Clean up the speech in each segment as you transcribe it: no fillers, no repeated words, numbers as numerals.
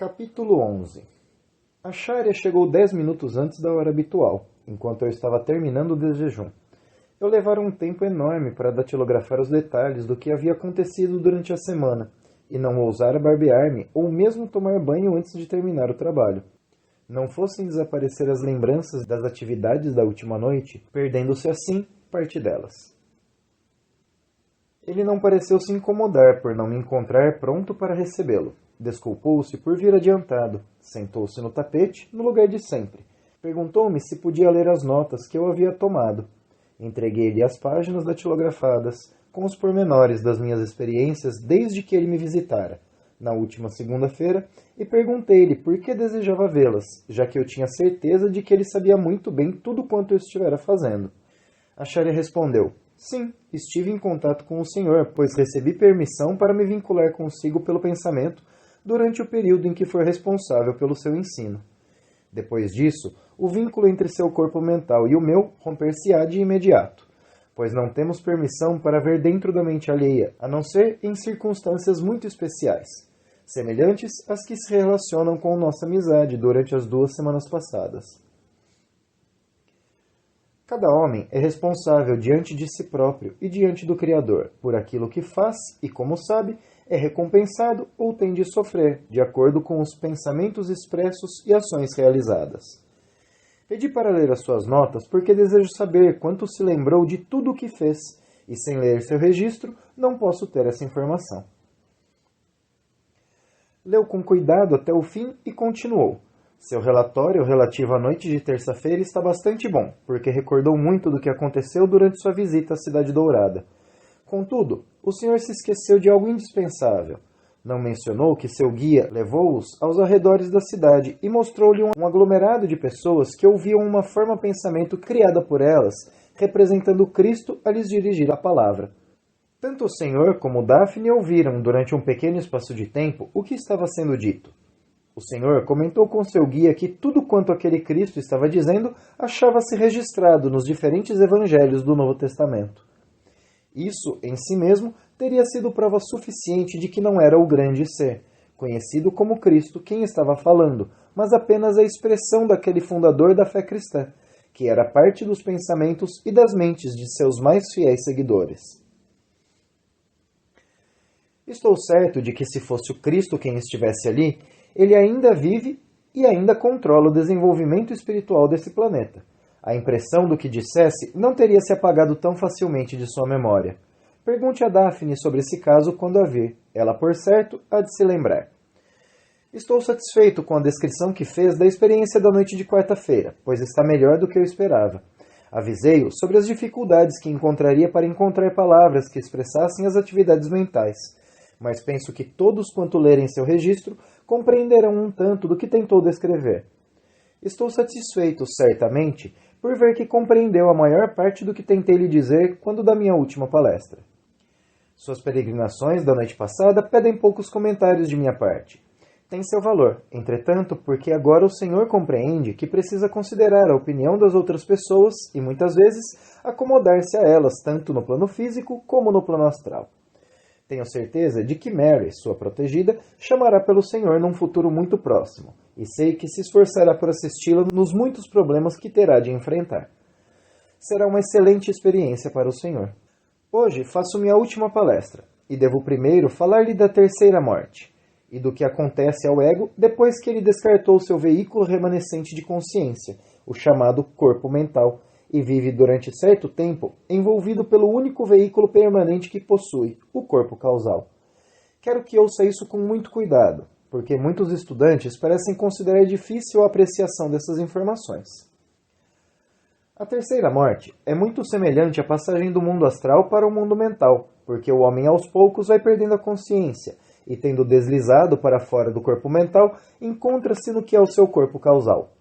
Capítulo 11. Acharya chegou 10 minutos antes da hora habitual, enquanto eu estava terminando o jejum. Eu levara um tempo enorme para datilografar os detalhes do que havia acontecido durante a semana, e não ousara barbear-me ou mesmo tomar banho antes de terminar o trabalho. Não fossem desaparecer as lembranças das atividades da última noite, perdendo-se assim parte delas. Ele não pareceu se incomodar por não me encontrar pronto para recebê-lo. Desculpou-se por vir adiantado. Sentou-se no tapete, no lugar de sempre. Perguntou-me se podia ler as notas que eu havia tomado. Entreguei-lhe as páginas datilografadas, com os pormenores das minhas experiências desde que ele me visitara, na última segunda-feira, e perguntei-lhe por que desejava vê-las, já que eu tinha certeza de que ele sabia muito bem tudo quanto eu estivera fazendo. Acharya respondeu: sim, estive em contato com o senhor, pois recebi permissão para me vincular consigo pelo pensamento durante o período em que for responsável pelo seu ensino. Depois disso, o vínculo entre seu corpo mental e o meu romper-se-á de imediato, pois não temos permissão para ver dentro da mente alheia, a não ser em circunstâncias muito especiais, semelhantes às que se relacionam com nossa amizade durante as 2 semanas passadas. Cada homem é responsável diante de si próprio e diante do Criador por aquilo que faz e, como sabe, é recompensado ou tem de sofrer, de acordo com os pensamentos expressos e ações realizadas. Pedi para ler as suas notas porque desejo saber quanto se lembrou de tudo o que fez, e sem ler seu registro, não posso ter essa informação. Leu com cuidado até o fim e continuou. Seu relatório relativo à noite de terça-feira está bastante bom, porque recordou muito do que aconteceu durante sua visita à Cidade Dourada. Contudo, o senhor se esqueceu de algo indispensável. Não mencionou que seu guia levou-os aos arredores da cidade e mostrou-lhe um aglomerado de pessoas que ouviam uma forma-pensamento criada por elas, representando Cristo a lhes dirigir a palavra. Tanto o senhor como Daphne ouviram, durante um pequeno espaço de tempo, o que estava sendo dito. O senhor comentou com seu guia que tudo quanto aquele Cristo estava dizendo achava-se registrado nos diferentes evangelhos do Novo Testamento. Isso, em si mesmo, teria sido prova suficiente de que não era o grande ser, conhecido como Cristo, quem estava falando, mas apenas a expressão daquele fundador da fé cristã, que era parte dos pensamentos e das mentes de seus mais fiéis seguidores. Estou certo de que se fosse o Cristo quem estivesse ali, ele ainda vive e ainda controla o desenvolvimento espiritual desse planeta. A impressão do que dissesse não teria se apagado tão facilmente de sua memória. Pergunte a Daphne sobre esse caso quando a vir. Ela, por certo, há de se lembrar. Estou satisfeito com a descrição que fez da experiência da noite de quarta-feira, pois está melhor do que eu esperava. Avisei-o sobre as dificuldades que encontraria para encontrar palavras que expressassem as atividades mentais, mas penso que todos quanto lerem seu registro compreenderão um tanto do que tentou descrever. Estou satisfeito, certamente, por ver que compreendeu a maior parte do que tentei lhe dizer quando da minha última palestra. Suas peregrinações da noite passada pedem poucos comentários de minha parte. Tem seu valor, entretanto, porque agora o senhor compreende que precisa considerar a opinião das outras pessoas e, muitas vezes, acomodar-se a elas tanto no plano físico como no plano astral. Tenho certeza de que Mary, sua protegida, chamará pelo senhor num futuro muito próximo, e sei que se esforçará por assisti-la nos muitos problemas que terá de enfrentar. Será uma excelente experiência para o senhor. Hoje faço minha última palestra, e devo primeiro falar-lhe da terceira morte, e do que acontece ao ego depois que ele descartou seu veículo remanescente de consciência, o chamado corpo mental, e vive durante certo tempo envolvido pelo único veículo permanente que possui, o corpo causal. Quero que ouça isso com muito cuidado, porque muitos estudantes parecem considerar difícil a apreciação dessas informações. A terceira morte é muito semelhante à passagem do mundo astral para o mundo mental, porque o homem aos poucos vai perdendo a consciência e, tendo deslizado para fora do corpo mental, encontra-se no que é o seu corpo causal.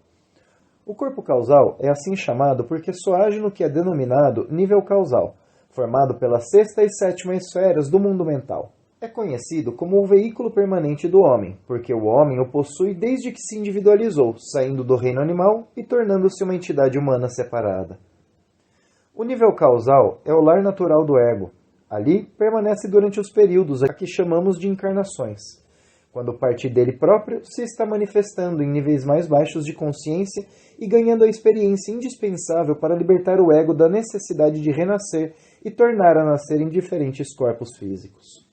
O corpo causal é assim chamado porque só age no que é denominado nível causal, formado pelas sexta e sétima esferas do mundo mental. É conhecido como o veículo permanente do homem, porque o homem o possui desde que se individualizou, saindo do reino animal e tornando-se uma entidade humana separada. O nível causal é o lar natural do ego. Ali permanece durante os períodos a que chamamos de encarnações. quando parte dele próprio se está manifestando em níveis mais baixos de consciência e ganhando a experiência indispensável para libertar o ego da necessidade de renascer e tornar a nascer em diferentes corpos físicos.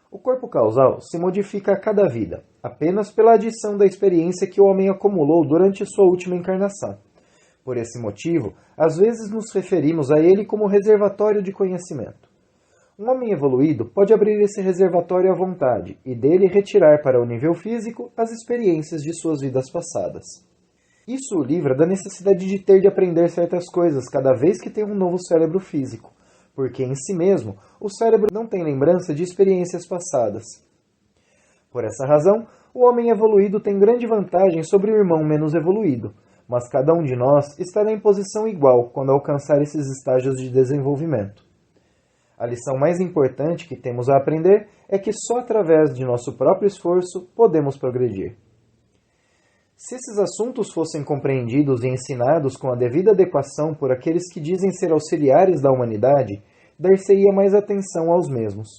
O corpo causal se modifica a cada vida, apenas pela adição da experiência que o homem acumulou durante sua última encarnação. Por esse motivo, às vezes nos referimos a ele como reservatório de conhecimento. Um homem evoluído pode abrir esse reservatório à vontade e dele retirar para o nível físico as experiências de suas vidas passadas. Isso o livra da necessidade de ter de aprender certas coisas cada vez que tem um novo cérebro físico, porque em si mesmo o cérebro não tem lembrança de experiências passadas. Por essa razão, o homem evoluído tem grande vantagem sobre o irmão menos evoluído, mas cada um de nós estará em posição igual quando alcançar esses estágios de desenvolvimento. A lição mais importante que temos a aprender é que só através de nosso próprio esforço podemos progredir. Se esses assuntos fossem compreendidos e ensinados com a devida adequação por aqueles que dizem ser auxiliares da humanidade, dar-se-ia mais atenção aos mesmos.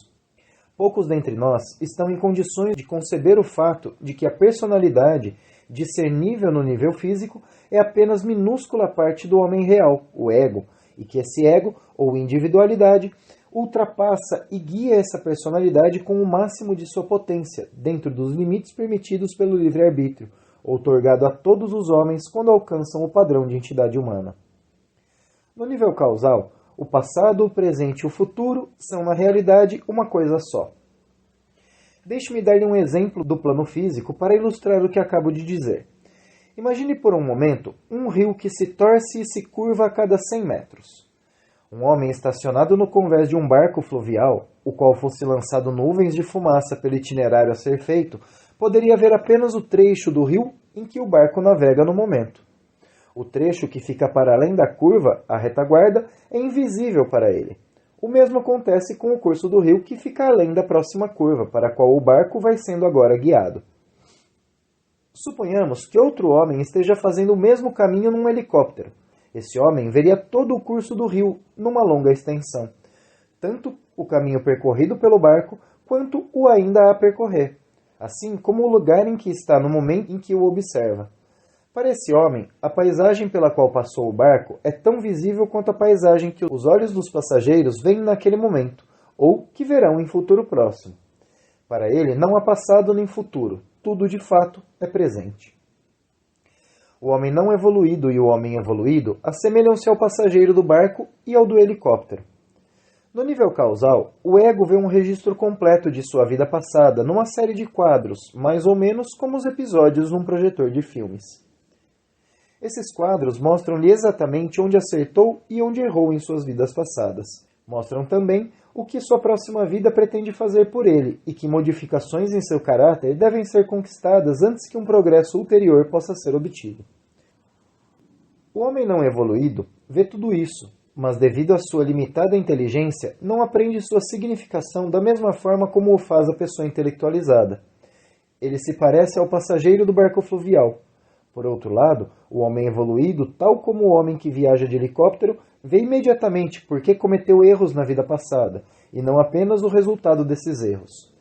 Poucos dentre nós estão em condições de conceber o fato de que a personalidade, discernível no nível físico, é apenas minúscula parte do homem real, o ego, e que esse ego, ou individualidade, ultrapassa e guia essa personalidade com o máximo de sua potência, dentro dos limites permitidos pelo livre-arbítrio, outorgado a todos os homens quando alcançam o padrão de entidade humana. No nível causal, o passado, o presente e o futuro são, na realidade, uma coisa só. Deixe-me dar-lhe um exemplo do plano físico para ilustrar o que acabo de dizer. Imagine por um momento um rio que se torce e se curva a cada 100 metros. Um homem estacionado no convés de um barco fluvial, o qual fosse lançado nuvens de fumaça pelo itinerário a ser feito, poderia ver apenas o trecho do rio em que o barco navega no momento. O trecho que fica para além da curva, a retaguarda, é invisível para ele. O mesmo acontece com o curso do rio que fica além da próxima curva, para a qual o barco vai sendo agora guiado. Suponhamos que outro homem esteja fazendo o mesmo caminho num helicóptero. Esse homem veria todo o curso do rio numa longa extensão, tanto o caminho percorrido pelo barco, quanto o ainda a percorrer, assim como o lugar em que está no momento em que o observa. Para esse homem, a paisagem pela qual passou o barco é tão visível quanto a paisagem que os olhos dos passageiros veem naquele momento, ou que verão em futuro próximo. Para ele não há passado nem futuro, tudo de fato é presente. O homem não evoluído e o homem evoluído assemelham-se ao passageiro do barco e ao do helicóptero. No nível causal, o ego vê um registro completo de sua vida passada numa série de quadros, mais ou menos como os episódios num projetor de filmes. Esses quadros mostram-lhe exatamente onde acertou e onde errou em suas vidas passadas. Mostram também o que sua próxima vida pretende fazer por ele e que modificações em seu caráter devem ser conquistadas antes que um progresso ulterior possa ser obtido. O homem não evoluído vê tudo isso, mas devido à sua limitada inteligência, não aprende sua significação da mesma forma como o faz a pessoa intelectualizada. Ele se parece ao passageiro do barco fluvial. Por outro lado, o homem evoluído, tal como o homem que viaja de helicóptero, vê imediatamente por que cometeu erros na vida passada, e não apenas o resultado desses erros.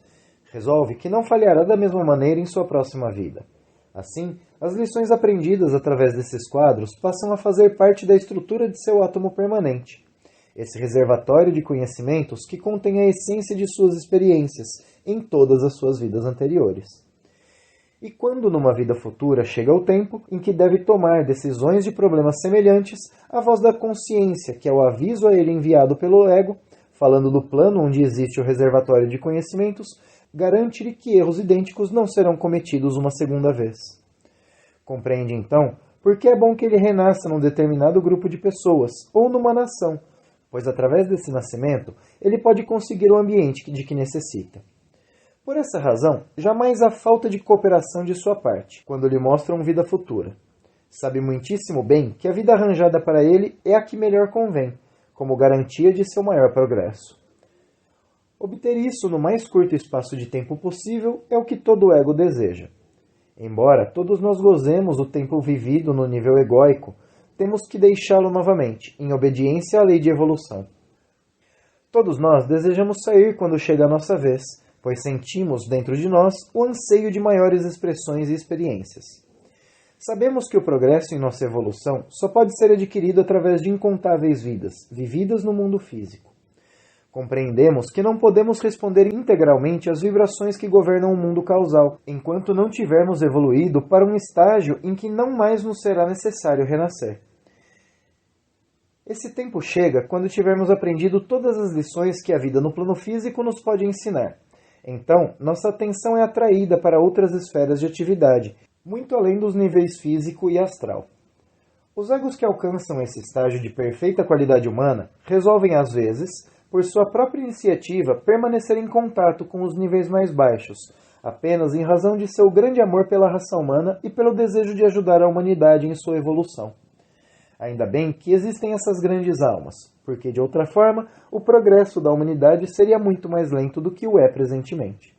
Resolve que não falhará da mesma maneira em sua próxima vida. Assim, as lições aprendidas através desses quadros passam a fazer parte da estrutura de seu átomo permanente. Esse reservatório de conhecimentos que contém a essência de suas experiências em todas as suas vidas anteriores. E quando numa vida futura chega o tempo em que deve tomar decisões de problemas semelhantes, a voz da consciência, que é o aviso a ele enviado pelo ego, falando do plano onde existe o reservatório de conhecimentos, garante-lhe que erros idênticos não serão cometidos uma segunda vez. Compreende então por que é bom que ele renasça num determinado grupo de pessoas ou numa nação, pois através desse nascimento ele pode conseguir o ambiente de que necessita. Por essa razão, jamais há falta de cooperação de sua parte, quando lhe mostram vida futura. Sabe muitíssimo bem que a vida arranjada para ele é a que melhor convém, como garantia de seu maior progresso. Obter isso no mais curto espaço de tempo possível é o que todo ego deseja. Embora todos nós gozemos o tempo vivido no nível egóico, temos que deixá-lo novamente, em obediência à lei de evolução. Todos nós desejamos sair quando chega a nossa vez, pois sentimos dentro de nós o anseio de maiores expressões e experiências. Sabemos que o progresso em nossa evolução só pode ser adquirido através de incontáveis vidas, vividas no mundo físico. Compreendemos que não podemos responder integralmente às vibrações que governam o mundo causal, enquanto não tivermos evoluído para um estágio em que não mais nos será necessário renascer. Esse tempo chega quando tivermos aprendido todas as lições que a vida no plano físico nos pode ensinar. Então, nossa atenção é atraída para outras esferas de atividade, muito além dos níveis físico e astral. Os egos que alcançam esse estágio de perfeita qualidade humana resolvem, às vezes, por sua própria iniciativa, permanecer em contato com os níveis mais baixos, apenas em razão de seu grande amor pela raça humana e pelo desejo de ajudar a humanidade em sua evolução. Ainda bem que existem essas grandes almas, porque de outra forma, o progresso da humanidade seria muito mais lento do que o é presentemente.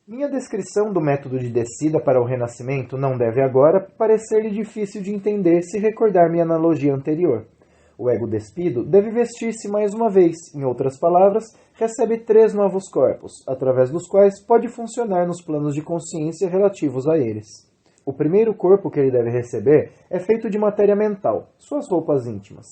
Minha descrição do método de descida para o renascimento não deve agora parecer-lhe difícil de entender se recordar minha analogia anterior. O ego despido deve vestir-se mais uma vez, em outras palavras, recebe 3 novos corpos, através dos quais pode funcionar nos planos de consciência relativos a eles. O primeiro corpo que ele deve receber é feito de matéria mental, suas roupas íntimas.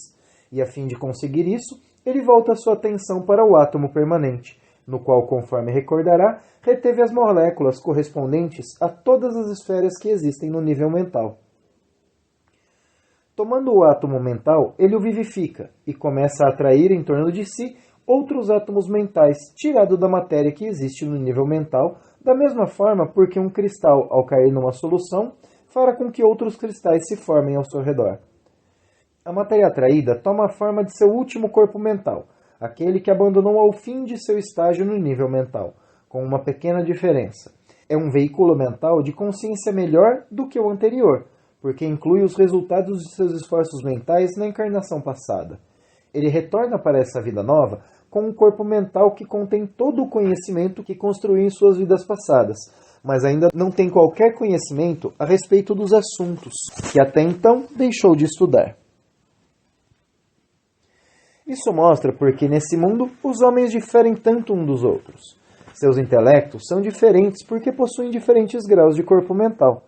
E a fim de conseguir isso, ele volta sua atenção para o átomo permanente, no qual, conforme recordará, reteve as moléculas correspondentes a todas as esferas que existem no nível mental. Tomando o átomo mental, ele o vivifica e começa a atrair em torno de si outros átomos mentais tirados da matéria que existe no nível mental, da mesma forma porque um cristal, ao cair numa solução, fará com que outros cristais se formem ao seu redor. A matéria atraída toma a forma de seu último corpo mental, aquele que abandonou ao fim de seu estágio no nível mental, com uma pequena diferença. É um veículo mental de consciência melhor do que o anterior, porque inclui os resultados de seus esforços mentais na encarnação passada. Ele retorna para essa vida nova com um corpo mental que contém todo o conhecimento que construiu em suas vidas passadas, mas ainda não tem qualquer conhecimento a respeito dos assuntos que até então deixou de estudar. Isso mostra porque nesse mundo os homens diferem tanto uns dos outros. Seus intelectos são diferentes porque possuem diferentes graus de corpo mental.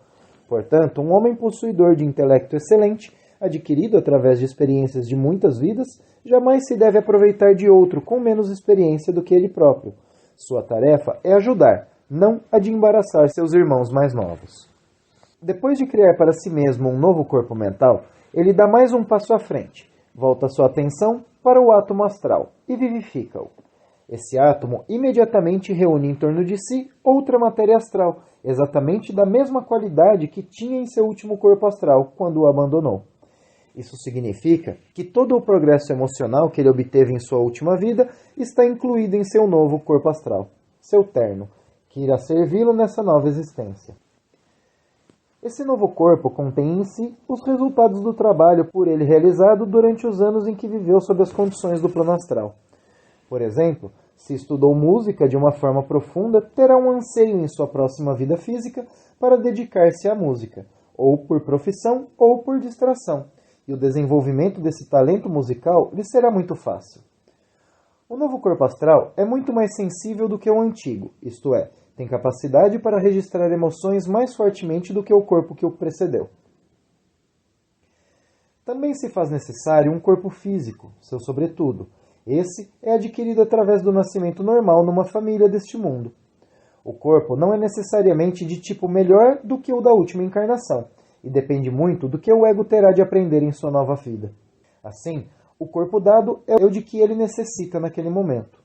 Portanto, um homem possuidor de intelecto excelente, adquirido através de experiências de muitas vidas, jamais se deve aproveitar de outro com menos experiência do que ele próprio. Sua tarefa é ajudar, não a de embaraçar seus irmãos mais novos. Depois de criar para si mesmo um novo corpo mental, ele dá mais um passo à frente, volta sua atenção para o átomo astral e vivifica-o. Esse átomo imediatamente reúne em torno de si outra matéria astral, exatamente da mesma qualidade que tinha em seu último corpo astral quando o abandonou. Isso significa que todo o progresso emocional que ele obteve em sua última vida está incluído em seu novo corpo astral, seu terno, que irá servi-lo nessa nova existência. Esse novo corpo contém em si os resultados do trabalho por ele realizado durante os anos em que viveu sob as condições do plano astral. Por exemplo, se estudou música de uma forma profunda, terá um anseio em sua próxima vida física para dedicar-se à música, ou por profissão ou por distração, e o desenvolvimento desse talento musical lhe será muito fácil. O novo corpo astral é muito mais sensível do que o antigo, isto é, tem capacidade para registrar emoções mais fortemente do que o corpo que o precedeu. Também se faz necessário um corpo físico, seu sobretudo. Esse é adquirido através do nascimento normal numa família deste mundo. O corpo não é necessariamente de tipo melhor do que o da última encarnação, e depende muito do que o ego terá de aprender em sua nova vida. Assim, o corpo dado é o de que ele necessita naquele momento.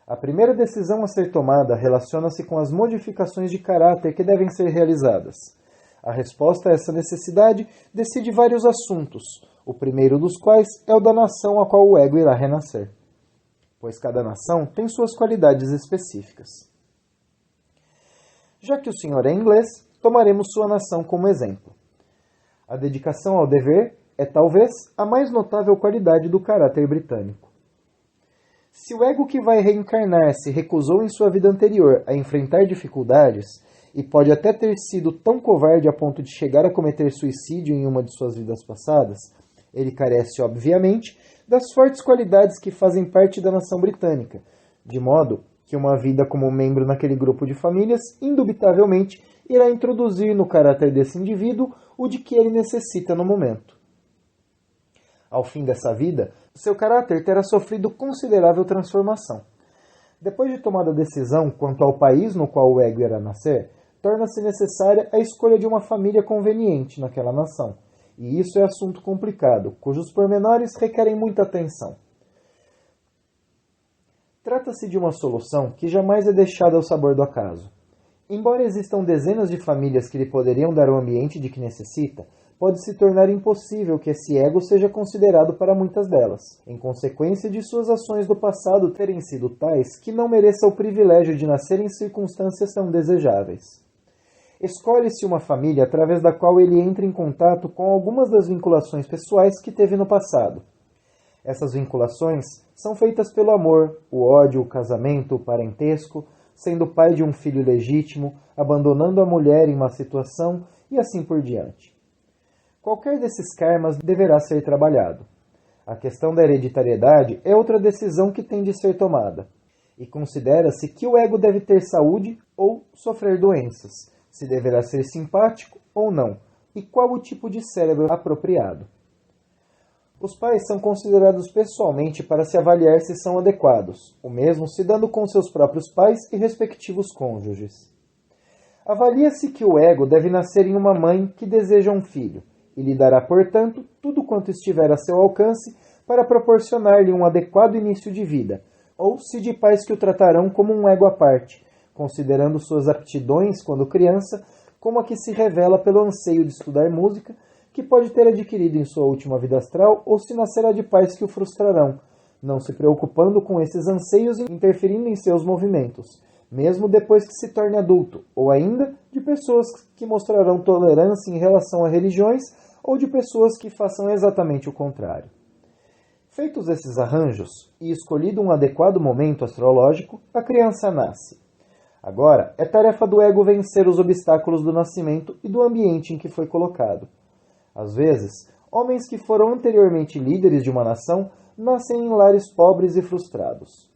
A primeira decisão a ser tomada relaciona-se com as modificações de caráter que devem ser realizadas. A resposta a essa necessidade decide vários assuntos, o primeiro dos quais é o da nação a qual o ego irá renascer, pois cada nação tem suas qualidades específicas. Já que o senhor é inglês, tomaremos sua nação como exemplo. A dedicação ao dever é talvez a mais notável qualidade do caráter britânico. Se o ego que vai reencarnar se recusou em sua vida anterior a enfrentar dificuldades, e pode até ter sido tão covarde a ponto de chegar a cometer suicídio em uma de suas vidas passadas, ele carece, obviamente, das fortes qualidades que fazem parte da nação britânica, de modo que uma vida como membro naquele grupo de famílias, indubitavelmente, irá introduzir no caráter desse indivíduo o de que ele necessita no momento. Ao fim dessa vida, seu caráter terá sofrido considerável transformação. Depois de tomada a decisão quanto ao país no qual o ego irá nascer, torna-se necessária a escolha de uma família conveniente naquela nação, e isso é assunto complicado, cujos pormenores requerem muita atenção. Trata-se de uma solução que jamais é deixada ao sabor do acaso. Embora existam dezenas de famílias que lhe poderiam dar o ambiente de que necessita, pode se tornar impossível que esse ego seja considerado para muitas delas, em consequência de suas ações do passado terem sido tais que não mereça o privilégio de nascer em circunstâncias tão desejáveis. Escolhe-se uma família através da qual ele entra em contato com algumas das vinculações pessoais que teve no passado. Essas vinculações são feitas pelo amor, o ódio, o casamento, o parentesco, sendo pai de um filho legítimo, abandonando a mulher em uma situação e assim por diante. Qualquer desses karmas deverá ser trabalhado. A questão da hereditariedade é outra decisão que tem de ser tomada, e considera-se que o ego deve ter saúde ou sofrer doenças, se deverá ser simpático ou não, e qual o tipo de cérebro apropriado. Os pais são considerados pessoalmente para se avaliar se são adequados, o mesmo se dando com seus próprios pais e respectivos cônjuges. Avalia-se que o ego deve nascer em uma mãe que deseja um filho, e lhe dará, portanto, tudo quanto estiver a seu alcance para proporcionar-lhe um adequado início de vida, ou se de pais que o tratarão como um ego à parte, considerando suas aptidões quando criança como a que se revela pelo anseio de estudar música, que pode ter adquirido em sua última vida astral, ou se nascerá de pais que o frustrarão, não se preocupando com esses anseios e interferindo em seus movimentos, mesmo depois que se torne adulto, ou ainda de pessoas que mostrarão tolerância em relação a religiões, ou de pessoas que façam exatamente o contrário. Feitos esses arranjos, e escolhido um adequado momento astrológico, a criança nasce. Agora, é tarefa do ego vencer os obstáculos do nascimento e do ambiente em que foi colocado. Às vezes, homens que foram anteriormente líderes de uma nação nascem em lares pobres e frustrados.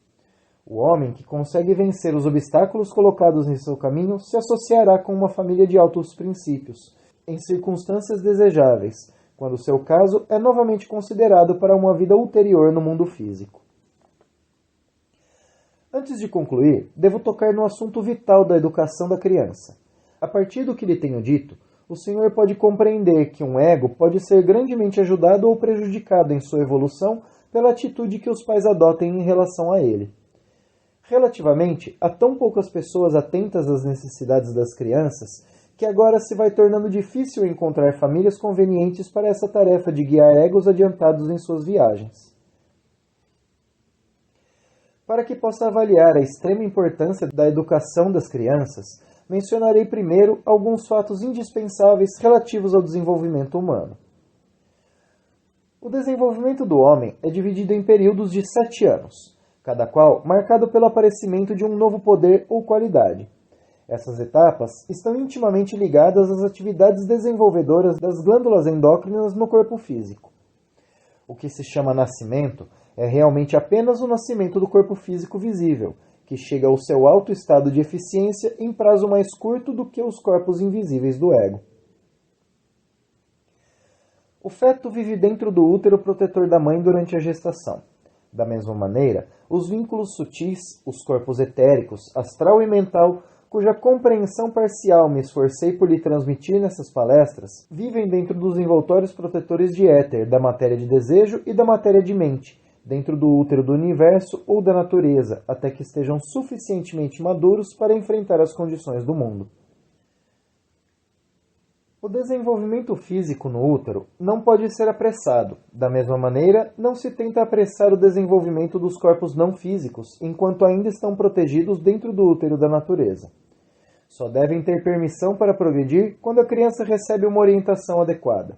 O homem que consegue vencer os obstáculos colocados em seu caminho se associará com uma família de altos princípios, em circunstâncias desejáveis, quando seu caso é novamente considerado para uma vida ulterior no mundo físico. Antes de concluir, devo tocar no assunto vital da educação da criança. A partir do que lhe tenho dito, o senhor pode compreender que um ego pode ser grandemente ajudado ou prejudicado em sua evolução pela atitude que os pais adotem em relação a ele. Relativamente, há tão poucas pessoas atentas às necessidades das crianças que agora se vai tornando difícil encontrar famílias convenientes para essa tarefa de guiar egos adiantados em suas viagens. Para que possa avaliar a extrema importância da educação das crianças, mencionarei primeiro alguns fatos indispensáveis relativos ao desenvolvimento humano. O desenvolvimento do homem é dividido em períodos de 7 anos, cada qual marcado pelo aparecimento de um novo poder ou qualidade. Essas etapas estão intimamente ligadas às atividades desenvolvedoras das glândulas endócrinas no corpo físico. O que se chama nascimento é realmente apenas o nascimento do corpo físico visível, que chega ao seu alto estado de eficiência em prazo mais curto do que os corpos invisíveis do ego. O feto vive dentro do útero protetor da mãe durante a gestação. Da mesma maneira, os vínculos sutis, os corpos etéricos, astral e mental, cuja compreensão parcial me esforcei por lhe transmitir nessas palestras, vivem dentro dos envoltórios protetores de éter, da matéria de desejo e da matéria de mente, dentro do útero do universo ou da natureza, até que estejam suficientemente maduros para enfrentar as condições do mundo. O desenvolvimento físico no útero não pode ser apressado. Da mesma maneira, não se tenta apressar o desenvolvimento dos corpos não físicos, enquanto ainda estão protegidos dentro do útero da natureza. Só devem ter permissão para progredir quando a criança recebe uma orientação adequada.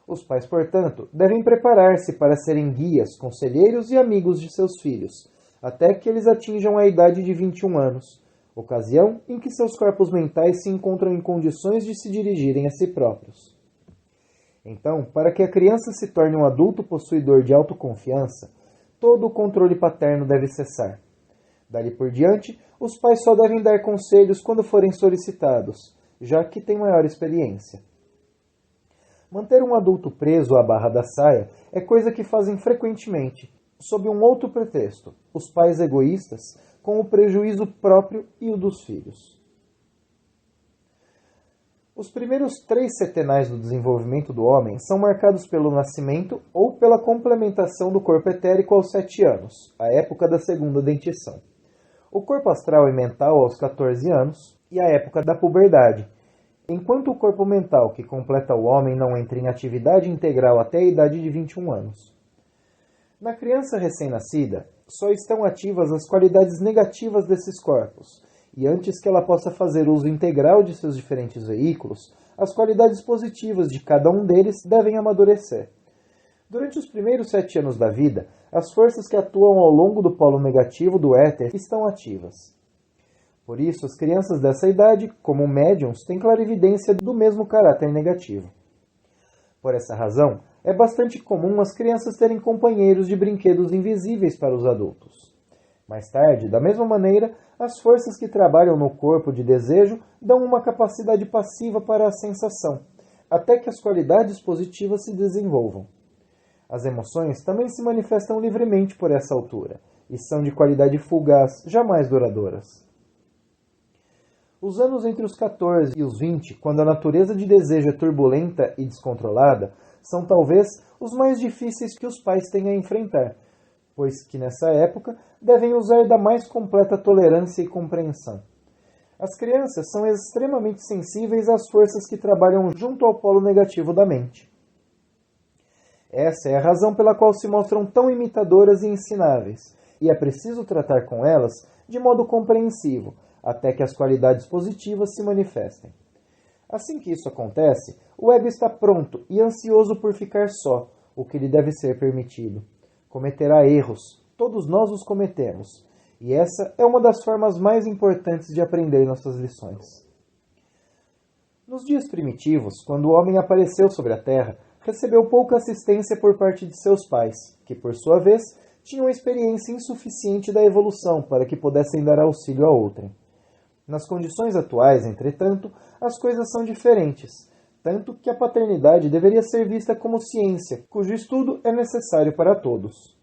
Os pais, portanto, devem preparar-se para serem guias, conselheiros e amigos de seus filhos, até que eles atinjam a idade de 21 anos, ocasião em que seus corpos mentais se encontram em condições de se dirigirem a si próprios. Então, para que a criança se torne um adulto possuidor de autoconfiança, todo o controle paterno deve cessar. Dali por diante, os pais só devem dar conselhos quando forem solicitados, já que têm maior experiência. Manter um adulto preso à barra da saia é coisa que fazem frequentemente, sob um outro pretexto, os pais egoístas, com o prejuízo próprio e o dos filhos. Os primeiros 3 setenais do desenvolvimento do homem são marcados pelo nascimento ou pela complementação do corpo etérico aos 7 anos, a época da segunda dentição. O corpo astral e mental aos 14 anos e a época da puberdade, enquanto o corpo mental que completa o homem não entra em atividade integral até a idade de 21 anos. Na criança recém-nascida, só estão ativas as qualidades negativas desses corpos, e antes que ela possa fazer uso integral de seus diferentes veículos, as qualidades positivas de cada um deles devem amadurecer. Durante os primeiros 7 anos da vida, as forças que atuam ao longo do polo negativo do éter estão ativas. Por isso, as crianças dessa idade, como médiums, têm clarividência do mesmo caráter negativo. Por essa razão, é bastante comum as crianças terem companheiros de brinquedos invisíveis para os adultos. Mais tarde, da mesma maneira, as forças que trabalham no corpo de desejo dão uma capacidade passiva para a sensação, até que as qualidades positivas se desenvolvam. As emoções também se manifestam livremente por essa altura, e são de qualidade fugaz, jamais duradouras. Os anos entre os 14 e os 20, quando a natureza de desejo é turbulenta e descontrolada, são talvez os mais difíceis que os pais têm a enfrentar, pois que nessa época devem usar da mais completa tolerância e compreensão. As crianças são extremamente sensíveis às forças que trabalham junto ao polo negativo da mente. Essa é a razão pela qual se mostram tão imitadoras e ensináveis, e é preciso tratar com elas de modo compreensivo, até que as qualidades positivas se manifestem. Assim que isso acontece, o ego está pronto e ansioso por ficar só, o que lhe deve ser permitido. Cometerá erros, todos nós os cometemos, e essa é uma das formas mais importantes de aprender nossas lições. Nos dias primitivos, quando o homem apareceu sobre a Terra, recebeu pouca assistência por parte de seus pais, que, por sua vez, tinham experiência insuficiente da evolução para que pudessem dar auxílio a outrem. Nas condições atuais, entretanto, as coisas são diferentes, tanto que a paternidade deveria ser vista como ciência, cujo estudo é necessário para todos.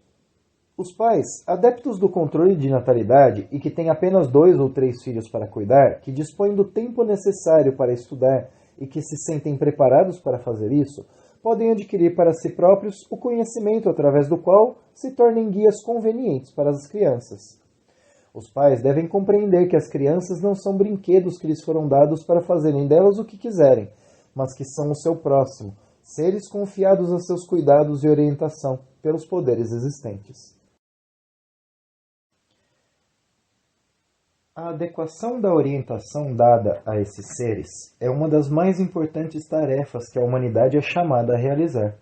Os pais, adeptos do controle de natalidade e que têm apenas 2 ou 3 filhos para cuidar, que dispõem do tempo necessário para estudar e que se sentem preparados para fazer isso, podem adquirir para si próprios o conhecimento através do qual se tornem guias convenientes para as crianças. Os pais devem compreender que as crianças não são brinquedos que lhes foram dados para fazerem delas o que quiserem, mas que são o seu próximo, seres confiados a seus cuidados e orientação pelos poderes existentes. A adequação da orientação dada a esses seres é uma das mais importantes tarefas que a humanidade é chamada a realizar.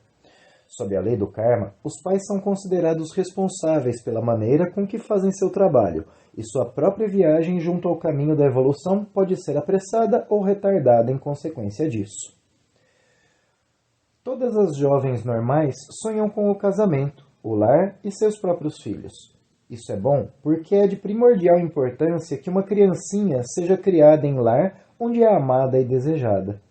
Sob a lei do karma, os pais são considerados responsáveis pela maneira com que fazem seu trabalho, e sua própria viagem junto ao caminho da evolução pode ser apressada ou retardada em consequência disso. Todas as jovens normais sonham com o casamento, o lar e seus próprios filhos. Isso é bom porque é de primordial importância que uma criancinha seja criada em lar onde é amada e desejada.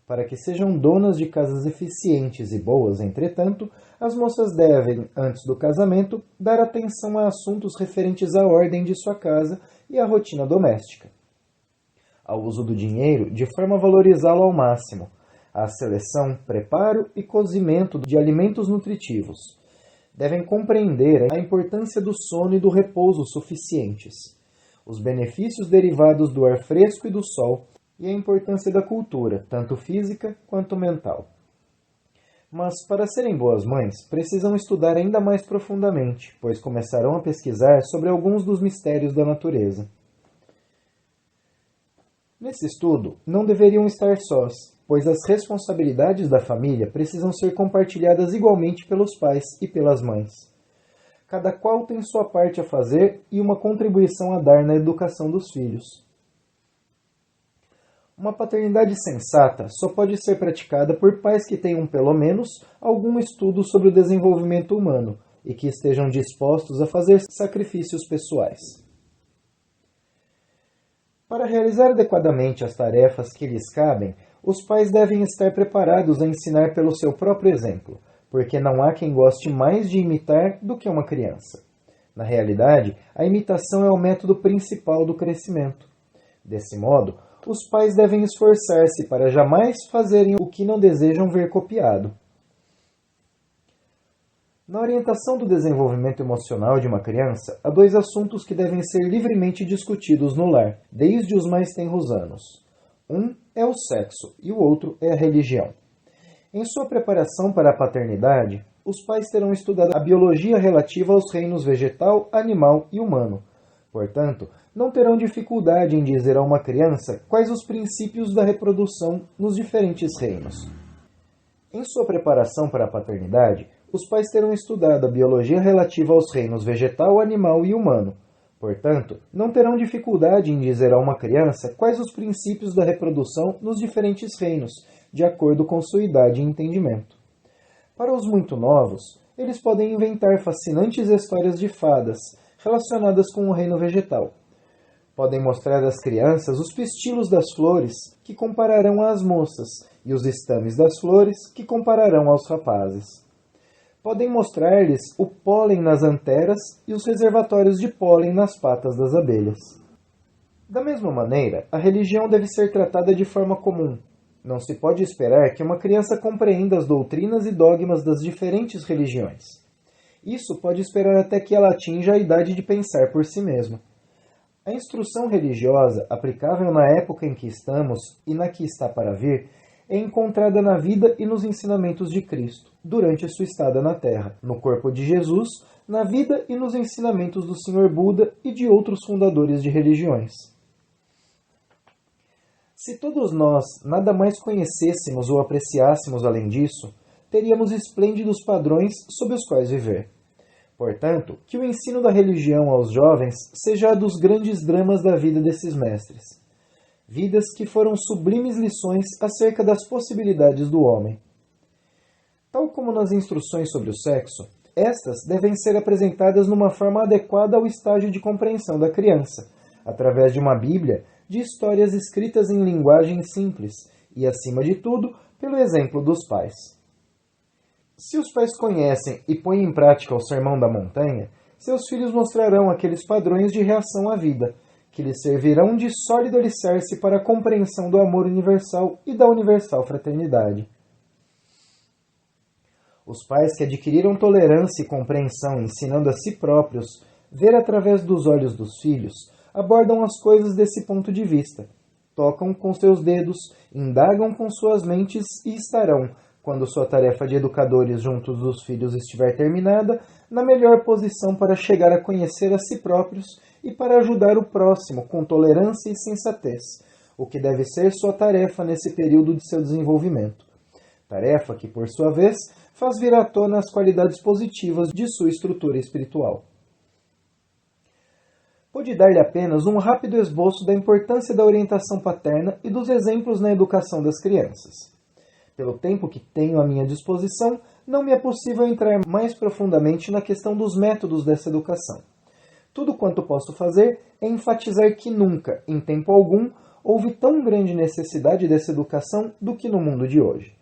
Para que sejam donas de casas eficientes e boas, entretanto, as moças devem, antes do casamento, dar atenção a assuntos referentes à ordem de sua casa e à rotina doméstica, ao uso do dinheiro de forma a valorizá-lo ao máximo, à seleção, preparo e cozimento de alimentos nutritivos. Devem compreender a importância do sono e do repouso suficientes, os benefícios derivados do ar fresco e do sol, e a importância da cultura, tanto física quanto mental. Mas, para serem boas mães, precisam estudar ainda mais profundamente, pois começarão a pesquisar sobre alguns dos mistérios da natureza. Nesse estudo, não deveriam estar sós, pois as responsabilidades da família precisam ser compartilhadas igualmente pelos pais e pelas mães. Cada qual tem sua parte a fazer e uma contribuição a dar na educação dos filhos. Uma paternidade sensata só pode ser praticada por pais que tenham pelo menos algum estudo sobre o desenvolvimento humano e que estejam dispostos a fazer sacrifícios pessoais. Para realizar adequadamente as tarefas que lhes cabem, os pais devem estar preparados a ensinar pelo seu próprio exemplo, porque não há quem goste mais de imitar do que uma criança. Na realidade, a imitação é o método principal do crescimento. Desse modo, os pais devem esforçar-se para jamais fazerem o que não desejam ver copiado. Na orientação do desenvolvimento emocional de uma criança, há dois assuntos que devem ser livremente discutidos no lar, desde os mais tenros anos. Um é o sexo e o outro é a religião. Em sua preparação para a paternidade, os pais terão estudado a biologia relativa aos reinos vegetal, animal e humano. Portanto, não terão dificuldade em dizer a uma criança quais os princípios da reprodução nos diferentes reinos. Em sua preparação para a paternidade, os pais terão estudado a biologia relativa aos reinos vegetal, animal e humano. Portanto, não terão dificuldade em dizer a uma criança quais os princípios da reprodução nos diferentes reinos, de acordo com sua idade e entendimento. Para os muito novos, eles podem inventar fascinantes histórias de fadas relacionadas com o reino vegetal. Podem mostrar às crianças os pistilos das flores, que compararão às moças, e os estames das flores, que compararão aos rapazes. Podem mostrar-lhes o pólen nas anteras e os reservatórios de pólen nas patas das abelhas. Da mesma maneira, a religião deve ser tratada de forma comum. Não se pode esperar que uma criança compreenda as doutrinas e dogmas das diferentes religiões. Isso pode esperar até que ela atinja a idade de pensar por si mesma. A instrução religiosa, aplicável na época em que estamos e na que está para vir, é encontrada na vida e nos ensinamentos de Cristo, durante sua estada na Terra, no corpo de Jesus, na vida e nos ensinamentos do Sr. Buda e de outros fundadores de religiões. Se todos nós nada mais conhecêssemos ou apreciássemos além disso, teríamos esplêndidos padrões sob os quais viver. Portanto, que o ensino da religião aos jovens seja a dos grandes dramas da vida desses mestres. Vidas que foram sublimes lições acerca das possibilidades do homem. Tal como nas instruções sobre o sexo, estas devem ser apresentadas numa forma adequada ao estágio de compreensão da criança, através de uma Bíblia de histórias escritas em linguagem simples e, acima de tudo, pelo exemplo dos pais. Se os pais conhecem e põem em prática o Sermão da Montanha, seus filhos mostrarão aqueles padrões de reação à vida, que lhes servirão de sólido alicerce para a compreensão do amor universal e da universal fraternidade. Os pais que adquiriram tolerância e compreensão ensinando a si próprios ver através dos olhos dos filhos, abordam as coisas desse ponto de vista, tocam com seus dedos, indagam com suas mentes e estarão, quando sua tarefa de educadores junto dos filhos estiver terminada, na melhor posição para chegar a conhecer a si próprios e para ajudar o próximo com tolerância e sensatez, o que deve ser sua tarefa nesse período de seu desenvolvimento. Tarefa que, por sua vez, faz vir à tona as qualidades positivas de sua estrutura espiritual. Pude dar-lhe apenas um rápido esboço da importância da orientação paterna e dos exemplos na educação das crianças. Pelo tempo que tenho à minha disposição, não me é possível entrar mais profundamente na questão dos métodos dessa educação. Tudo quanto posso fazer é enfatizar que nunca, em tempo algum, houve tão grande necessidade dessa educação do que no mundo de hoje.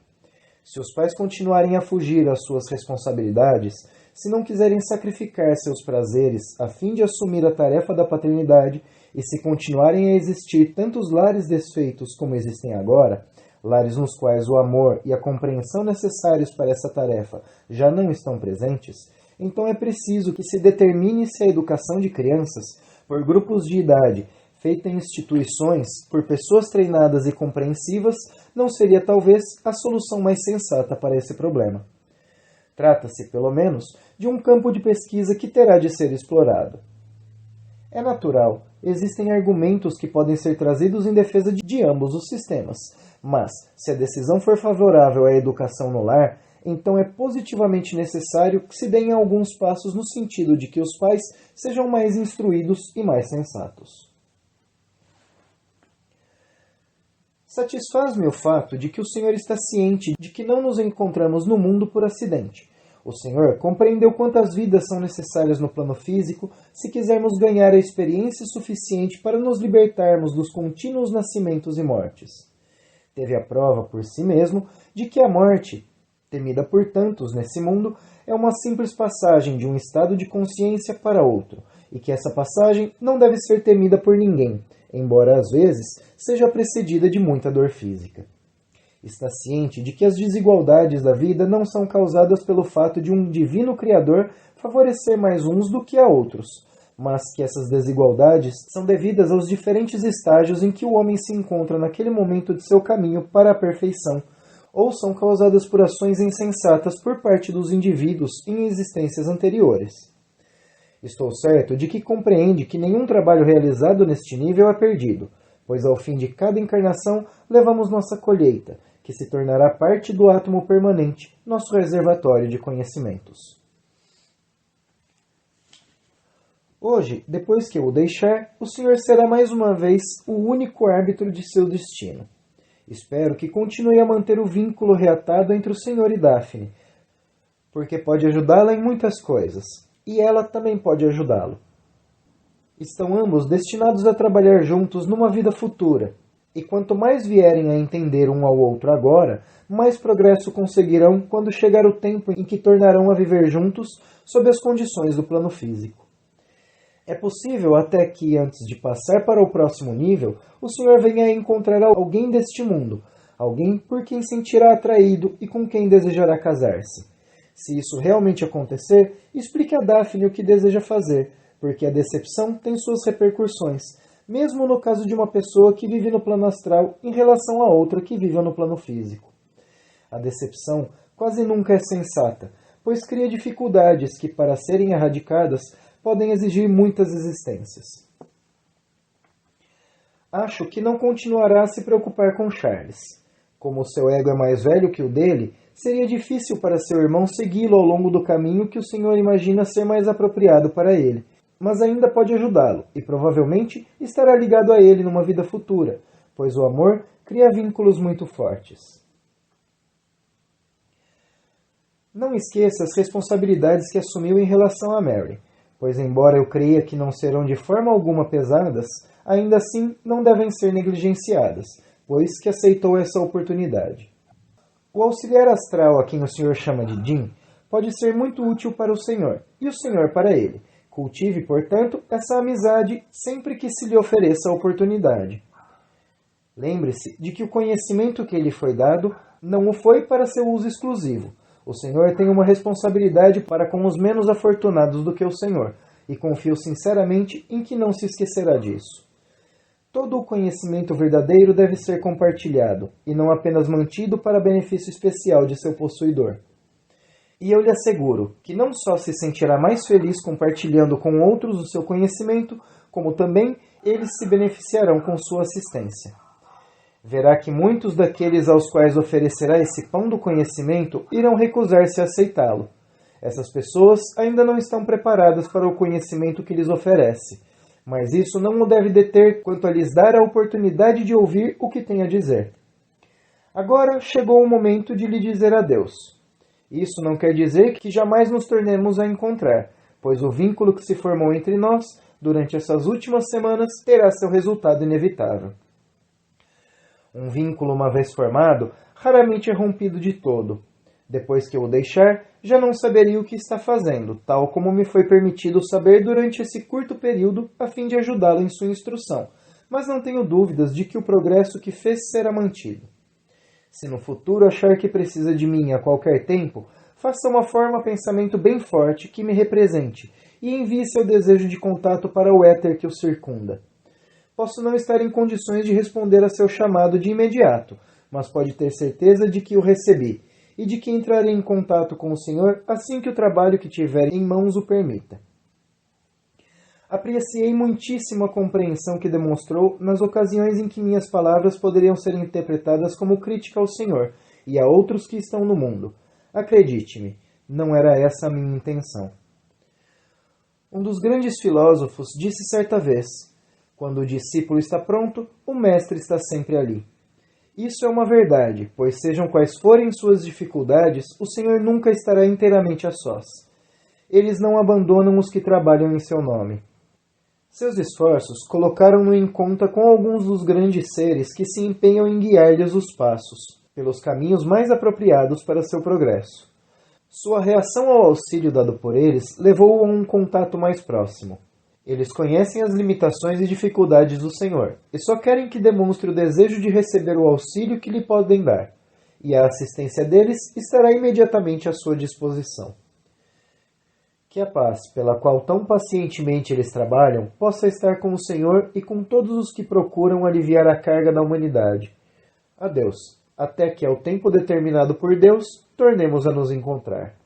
Se os pais continuarem a fugir às suas responsabilidades, se não quiserem sacrificar seus prazeres a fim de assumir a tarefa da paternidade, e se continuarem a existir tantos lares desfeitos como existem agora, lares nos quais o amor e a compreensão necessários para essa tarefa já não estão presentes, então é preciso que se determine se a educação de crianças, por grupos de idade, feita em instituições, por pessoas treinadas e compreensivas, não seria talvez a solução mais sensata para esse problema. Trata-se, pelo menos, de um campo de pesquisa que terá de ser explorado. É natural, existem argumentos que podem ser trazidos em defesa de ambos os sistemas, mas, se a decisão for favorável à educação no lar, então é positivamente necessário que se deem alguns passos no sentido de que os pais sejam mais instruídos e mais sensatos. Satisfaz-me o fato de que o Senhor está ciente de que não nos encontramos no mundo por acidente. O Senhor compreendeu quantas vidas são necessárias no plano físico se quisermos ganhar a experiência suficiente para nos libertarmos dos contínuos nascimentos e mortes. Teve a prova por si mesmo de que a morte, temida por tantos nesse mundo, é uma simples passagem de um estado de consciência para outro, e que essa passagem não deve ser temida por ninguém, embora às vezes seja precedida de muita dor física. Está ciente de que as desigualdades da vida não são causadas pelo fato de um divino Criador favorecer mais uns do que a outros, mas que essas desigualdades são devidas aos diferentes estágios em que o homem se encontra naquele momento de seu caminho para a perfeição, ou são causadas por ações insensatas por parte dos indivíduos em existências anteriores. Estou certo de que compreende que nenhum trabalho realizado neste nível é perdido, pois ao fim de cada encarnação levamos nossa colheita, que se tornará parte do átomo permanente, nosso reservatório de conhecimentos. Hoje, depois que eu o deixar, o Senhor será mais uma vez o único árbitro de seu destino. Espero que continue a manter o vínculo reatado entre o Senhor e Daphne, porque pode ajudá-la em muitas coisas, e ela também pode ajudá-lo. Estão ambos destinados a trabalhar juntos numa vida futura, e quanto mais vierem a entender um ao outro agora, mais progresso conseguirão quando chegar o tempo em que tornarão a viver juntos sob as condições do plano físico. É possível até que, antes de passar para o próximo nível, o Senhor venha a encontrar alguém deste mundo, alguém por quem sentirá atraído e com quem desejará casar-se. Se isso realmente acontecer, explique a Daphne o que deseja fazer, porque a decepção tem suas repercussões, mesmo no caso de uma pessoa que vive no plano astral em relação a outra que vive no plano físico. A decepção quase nunca é sensata, pois cria dificuldades que, para serem erradicadas, podem exigir muitas existências. Acho que não continuará a se preocupar com Charles. Como o seu ego é mais velho que o dele, seria difícil para seu irmão segui-lo ao longo do caminho que o Senhor imagina ser mais apropriado para ele, mas ainda pode ajudá-lo, e provavelmente estará ligado a ele numa vida futura, pois o amor cria vínculos muito fortes. Não esqueça as responsabilidades que assumiu em relação a Mary, pois embora eu creia que não serão de forma alguma pesadas, ainda assim não devem ser negligenciadas, pois que aceitou essa oportunidade. O auxiliar astral a quem o Senhor chama de Jin pode ser muito útil para o Senhor, e o Senhor para ele. Cultive, portanto, essa amizade sempre que se lhe ofereça a oportunidade. Lembre-se de que o conhecimento que lhe foi dado não o foi para seu uso exclusivo. O Senhor tem uma responsabilidade para com os menos afortunados do que o Senhor, e confio sinceramente em que não se esquecerá disso. Todo o conhecimento verdadeiro deve ser compartilhado, e não apenas mantido para benefício especial de seu possuidor. E eu lhe asseguro que não só se sentirá mais feliz compartilhando com outros o seu conhecimento, como também eles se beneficiarão com sua assistência. Verá que muitos daqueles aos quais oferecerá esse pão do conhecimento irão recusar-se a aceitá-lo. Essas pessoas ainda não estão preparadas para o conhecimento que lhes oferece, mas isso não o deve deter quanto a lhes dar a oportunidade de ouvir o que tem a dizer. Agora chegou o momento de lhe dizer adeus. Isso não quer dizer que jamais nos tornemos a encontrar, pois o vínculo que se formou entre nós durante essas últimas semanas terá seu resultado inevitável. Um vínculo, uma vez formado, raramente é rompido de todo. Depois que eu o deixar, já não saberia o que está fazendo, tal como me foi permitido saber durante esse curto período a fim de ajudá-lo em sua instrução, mas não tenho dúvidas de que o progresso que fez será mantido. Se no futuro achar que precisa de mim a qualquer tempo, faça uma forma pensamento bem forte que me represente e envie seu desejo de contato para o éter que o circunda. Posso não estar em condições de responder a seu chamado de imediato, mas pode ter certeza de que o recebi e de que entrarei em contato com o Senhor assim que o trabalho que tiver em mãos o permita. Apreciei muitíssimo a compreensão que demonstrou nas ocasiões em que minhas palavras poderiam ser interpretadas como crítica ao Senhor e a outros que estão no mundo. Acredite-me, não era essa a minha intenção. Um dos grandes filósofos disse certa vez: quando o discípulo está pronto, o mestre está sempre ali. Isso é uma verdade, pois sejam quais forem suas dificuldades, o Senhor nunca estará inteiramente a sós. Eles não abandonam os que trabalham em seu nome. Seus esforços colocaram-no em conta com alguns dos grandes seres que se empenham em guiar-lhes os passos, pelos caminhos mais apropriados para seu progresso. Sua reação ao auxílio dado por eles levou-o a um contato mais próximo. Eles conhecem as limitações e dificuldades do Senhor, e só querem que demonstre o desejo de receber o auxílio que lhe podem dar, e a assistência deles estará imediatamente à sua disposição. Que a paz, pela qual tão pacientemente eles trabalham, possa estar com o Senhor e com todos os que procuram aliviar a carga da humanidade. Adeus, até que, ao tempo determinado por Deus, tornemos a nos encontrar.